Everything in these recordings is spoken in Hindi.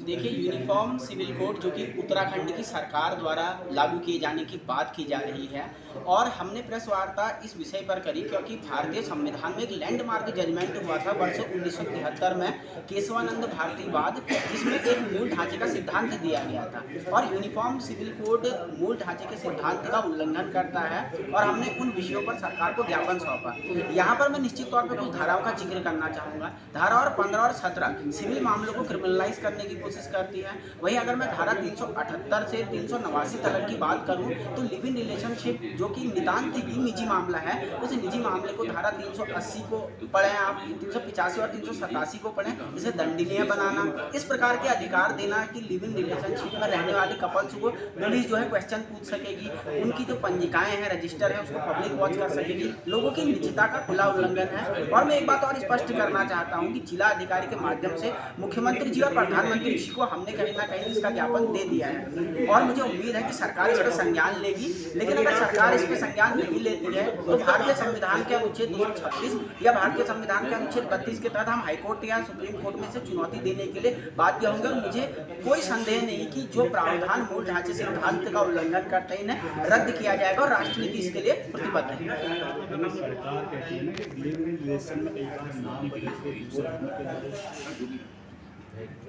देखिए, यूनिफॉर्म सिविल कोड जो कि उत्तराखंड की सरकार द्वारा लागू किए जाने की बात की जा रही है और हमने प्रेस वार्ता इस विषय पर करी क्योंकि भारतीय संविधान में एक लैंडमार्क जजमेंट हुआ था वर्ष 1973 में केशवानंद भारतीवाद, जिसमें एक मूल ढांचे का सिद्धांत दिया गया था और यूनिफॉर्म सिविल कोड मूल ढांचे के सिद्धांत का उल्लंघन करता है और हमने उन विषयों पर सरकार को ज्ञापन सौंपा। यहाँ पर मैं निश्चित तौर पर कुछ धाराओं का जिक्र करना चाहूँगा। धारा और 15 और 17 सिविल मामलों को क्रिमिनलाइज करने की कोशिश करती है। वहीं अगर मैं धारा 378 से 389 तक की बात करूं तो लिव इन रिलेशनशिप जो कि नितांत ही निजी मामला है, उस निजी मामले को धारा 380 को पढ़ें, आप 385 और 387 को पढ़ें, इसे दंडनीय बनाना, इस प्रकार के अधिकार देना कि लिव इन रिलेशनशिप में रहने वाले कपल्स को पुलिस जो है क्वेश्चन पूछ सकेगी, उनकी जो पंजिकाएं हैं, रजिस्टर है, उसको पब्लिक वॉच कर सकेगी, लोगों की निजता का खुला उल्लंघन है। और मैं एक बात और स्पष्ट करना चाहता हूँ कि जिला अधिकारी के माध्यम से मुख्यमंत्री जी और प्रधानमंत्री जी को हमने कहीं ना कहीं इसका ज्ञापन दे दिया है और मुझे उम्मीद है कि सरकार इस पर संज्ञान लेगी। लेकिन अगर सरकार इस पर संज्ञान नहीं लेती है तो भारतीय संविधान के अनुच्छेद 236 या भारतीय संविधान के अनुच्छेद 32 के तहत हम हाईकोर्ट या सुप्रीम कोर्ट में से चुनौती देने के लिए बाध्य होंगे और मुझे कोई संदेह नहीं कि जो प्रावधान मूल ढांचे सिद्धांत का उल्लंघन करते हैं इन्हें रद्द किया जाएगा और राष्ट्र नीति इसके लिए प्रतिबद्ध है।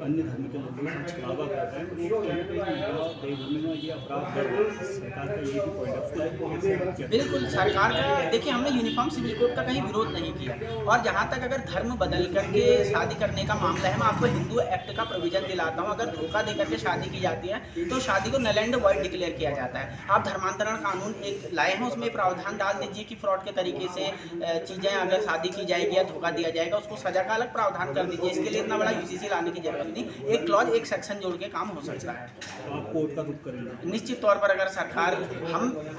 अन्य धर्म के लोगों से छलावा करते हैं, वो कहीं ना कहीं ये अपराध सरकार का ये भी पॉइंट है। बिल्कुल, सरकार का देखिए, हमने यूनिफॉर्म सिविल कोड का कहीं विरोध नहीं किया और जहाँ तक अगर धर्म बदल करके शादी करने का मामला है, मैं आपको हिंदू एक्ट का प्रोविजन दिलाता हूँ। अगर धोखा दे करके शादी की जाती है तो शादी को नल एंड वॉइड डिक्लेयर किया जाता है। आप धर्मांतरण कानून एक लाए हैं, उसमें प्रावधान डाल दीजिए कि फ्रॉड के तरीके से चीज़ें अगर शादी की जाएगी या धोखा दिया जाएगा उसको सजा का अलग प्रावधान कर दीजिए। इसके लिए इतना बड़ा यूसीसी लाने की जरूरत नहीं, एक क्लॉज एक सेक्शन जोड़ के काम हो सकता है। आप कोर्ट का रुख करेंगे? निश्चित तौर पर अगर सरकार,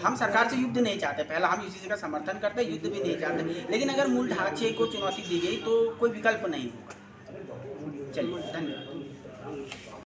हम सरकार से युद्ध नहीं चाहते, पहला हम यूसीसी का समर्थन करते हैं, युद्ध भी नहीं चाहते, लेकिन अगर मूल ढांचे को चुनौती दी गई तो कोई विकल्प नहीं होगा। चलिए, धन्यवाद।